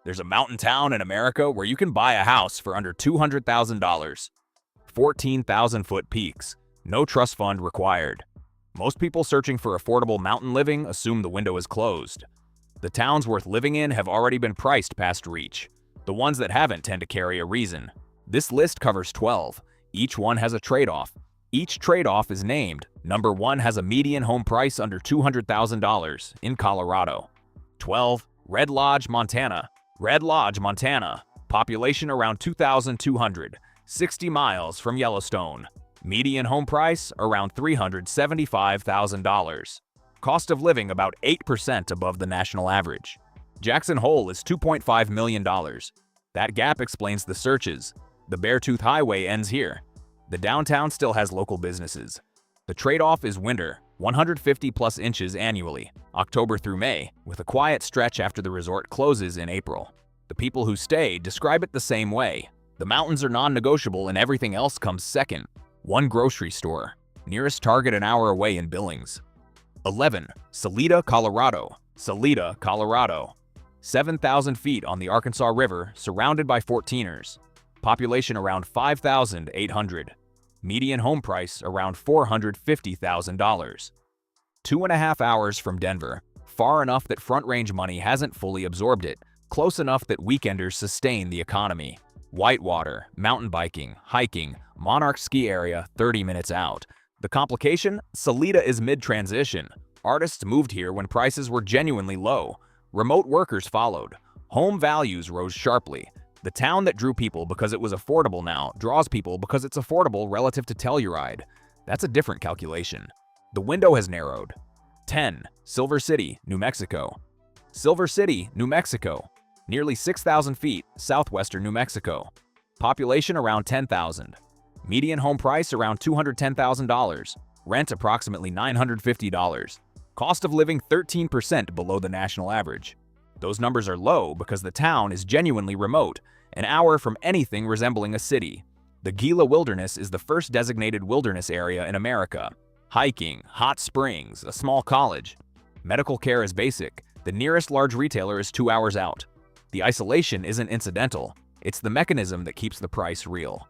There's a mountain town in America where you can buy a house for under $200,000. 14,000-foot peaks. No trust fund required. Most people searching for affordable mountain living assume the window is closed. The towns worth living in have already been priced past reach. The ones that haven't tend to carry a reason. This list covers 12. Each one has a trade-off. Each trade-off is named. Number 1 has a median home price under $200,000 in Colorado. 12. Red Lodge, Montana. Red Lodge, Montana. Population around 2,200. 60 miles from Yellowstone. Median home price around $375,000. Cost of living about 8% above the national average. Jackson Hole is $2.5 million. That gap explains the searches. The Beartooth Highway ends here. The downtown still has local businesses. The trade-off is winter, 150+ inches annually, October through May, with a quiet stretch after the resort closes in April. The people who stay describe it the same way. The mountains are non-negotiable and everything else comes second. 1 grocery store. Nearest Target an hour away in Billings. 11. Salida, Colorado. Salida, Colorado. 7,000 feet on the Arkansas River, surrounded by 14ers. Population around 5,800. Median home price around $450,000. 2.5 hours from Denver. Far enough that Front Range money hasn't fully absorbed it. Close enough that weekenders sustain the economy. Whitewater, mountain biking, hiking, Monarch ski area 30 minutes out. The complication? Salida is mid-transition. Artists moved here when prices were genuinely low. Remote workers followed. Home values rose sharply. The town that drew people because it was affordable now draws people because it's affordable relative to Telluride. That's a different calculation. The window has narrowed. 10. Silver City, New Mexico. Silver City, New Mexico. Nearly 6,000 feet, southwestern New Mexico. Population around 10,000. Median home price around $210,000. Rent approximately $950. Cost of living 13% below the national average. Those numbers are low because the town is genuinely remote, an hour from anything resembling a city. The Gila Wilderness is the first designated wilderness area in America. Hiking, hot springs, a small college. Medical care is basic. The nearest large retailer is 2 hours out. The isolation isn't incidental. It's the mechanism that keeps the price real.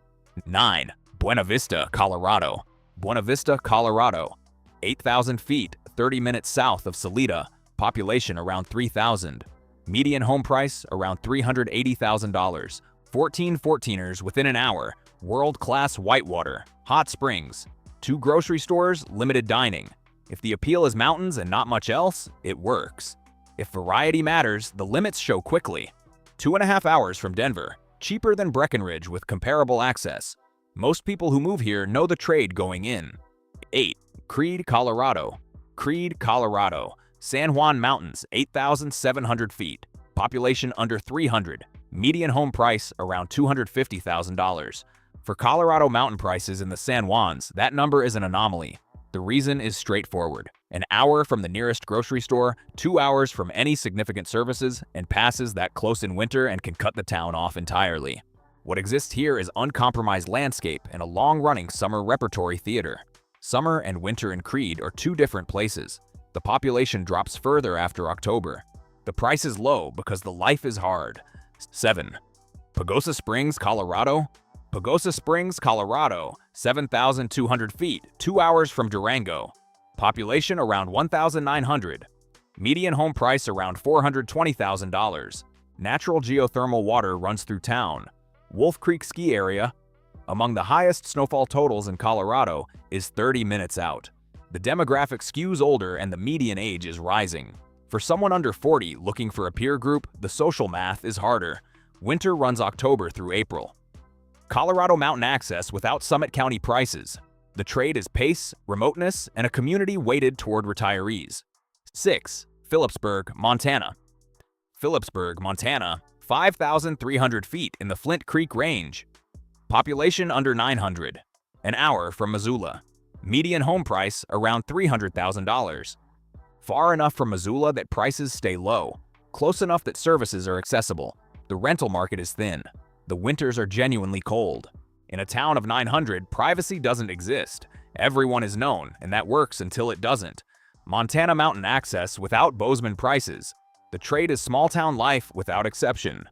9. Buena Vista, Colorado. Buena Vista, Colorado. 8,000 feet, 30 minutes south of Salida. Population around 3,000. Median home price around $380,000. 14ers within an hour. World-class whitewater. Hot springs. 2 grocery stores, limited dining. If the appeal is mountains and not much else, it works. If variety matters, the limits show quickly. 2.5 hours from Denver. Cheaper than Breckenridge with comparable access. Most people who move here know the trade going in. 8. Creede, Colorado. Creede, Colorado. San Juan Mountains, 8,700 feet. Population under 300. Median home price around $250,000. For Colorado mountain prices in the San Juans, that number is an anomaly. The reason is straightforward. An hour from the nearest grocery store, 2 hours from any significant services, and passes that close in winter and can cut the town off entirely. What exists here is uncompromised landscape and a long-running summer repertory theater. Summer and winter in Creede are 2 different places. The population drops further after October. The price is low because the life is hard. 7. Pagosa Springs, Colorado. Pagosa Springs, Colorado, 7,200 feet, 2 hours from Durango. Population around 1,900. Median home price around $420,000. Natural geothermal water runs through town. Wolf Creek Ski Area, among the highest snowfall totals in Colorado, is 30 minutes out. The demographic skews older and the median age is rising. For someone under 40 looking for a peer group, the social math is harder. Winter runs October through April. Colorado mountain access without Summit County prices. The trade is pace, remoteness, and a community weighted toward retirees. 6. Phillipsburg, Montana. Phillipsburg, Montana, 5,300 feet in the Flint Creek Range. Population under 900. An hour from Missoula. Median home price around $300,000. Far enough from Missoula that prices stay low. Close enough that services are accessible. The rental market is thin. The winters are genuinely cold. In a town of 900, privacy doesn't exist. Everyone is known, and that works until it doesn't. Montana mountain access without Bozeman prices. The trade is small-town life without exception.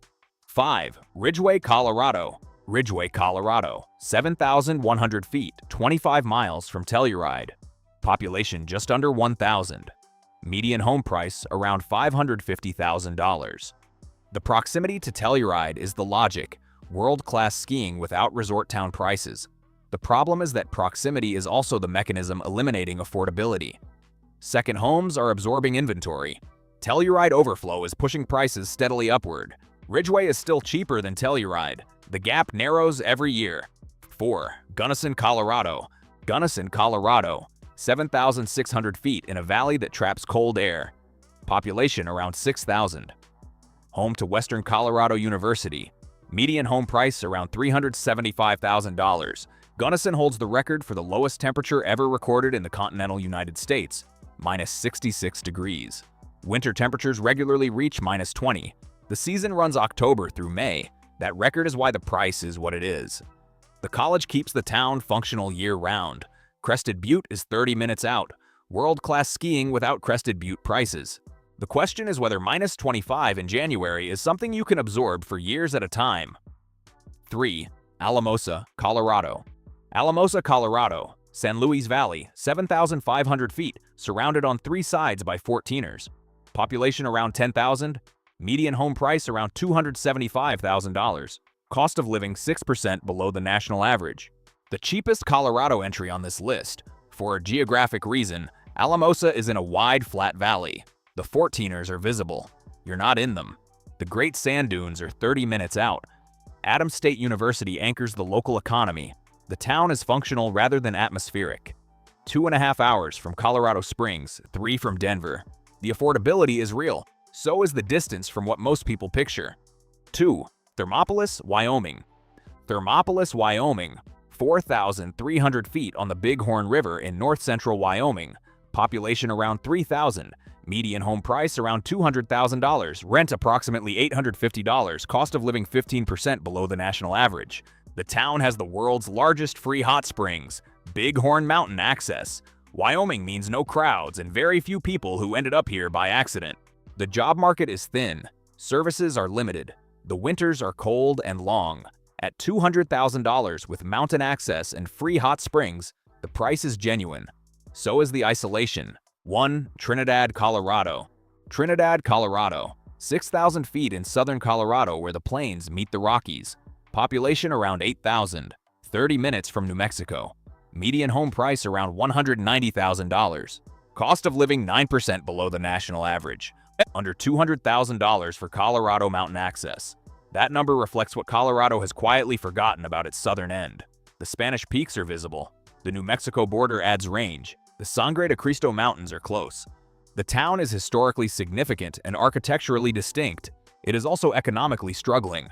5. Ridgway, Colorado. Ridgway, Colorado, 7,100 feet, 25 miles from Telluride. Population just under 1,000. Median home price around $550,000. The proximity to Telluride is the logic, world-class skiing without resort town prices. The problem is that proximity is also the mechanism eliminating affordability. Second homes are absorbing inventory. Telluride overflow is pushing prices steadily upward. Ridgway is still cheaper than Telluride. The gap narrows every year. 4. Gunnison, Colorado. Gunnison, Colorado, 7,600 feet in a valley that traps cold air. Population around 6,000. Home to Western Colorado University. Median home price around $375,000. Gunnison holds the record for the lowest temperature ever recorded in the continental United States, -66 degrees. Winter temperatures regularly reach -20. The season runs October through May. That record is why the price is what it is. The college keeps the town functional year-round. Crested Butte is 30 minutes out. World-class skiing without Crested Butte prices. The question is whether -25 in January is something you can absorb for years at a time. 3. Alamosa, Colorado. Alamosa, Colorado, San Luis Valley, 7,500 feet, surrounded on 3 sides by 14ers. Population around 10,000. Median home price around $275,000. Cost of living 6% below the national average. The cheapest Colorado entry on this list. For a geographic reason, Alamosa is in a wide, flat valley. The 14ers are visible. You're not in them. The Great Sand Dunes are 30 minutes out. Adams State University anchors the local economy. The town is functional rather than atmospheric. 2.5 hours from Colorado Springs, 3 from Denver. The affordability is real. So is the distance from what most people picture. 2. Thermopolis, Wyoming. Thermopolis, Wyoming, 4,300 feet on the Bighorn River in north-central Wyoming. Population around 3,000. Median home price around $200,000. Rent approximately $850. Cost of living 15% below the national average. The town has the world's largest free hot springs. Bighorn Mountain access. Wyoming means no crowds and very few people who ended up here by accident. The job market is thin. Services are limited. The winters are cold and long. At $200,000 with mountain access and free hot springs, the price is genuine. So is the isolation. 1. Trinidad, Colorado. Trinidad, Colorado, 6,000 feet in southern Colorado where the plains meet the Rockies. Population around 8,000, 30 minutes from New Mexico. Median home price around $190,000. Cost of living 9% below the national average. Under $200,000 for Colorado mountain access. That number reflects what Colorado has quietly forgotten about its southern end. The Spanish Peaks are visible. The New Mexico border adds range. The Sangre de Cristo Mountains are close. The town is historically significant and architecturally distinct. It is also economically struggling.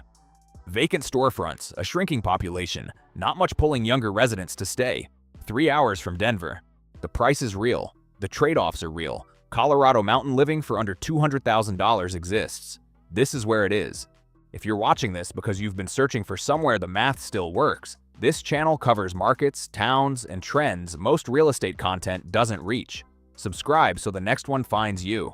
Vacant storefronts, a shrinking population, not much pulling younger residents to stay. 3 hours from Denver. The price is real. The trade-offs are real. Colorado mountain living for under $200,000 exists. This is where it is. If you're watching this because you've been searching for somewhere the math still works, this channel covers markets, towns, and trends most real estate content doesn't reach. Subscribe so the next one finds you.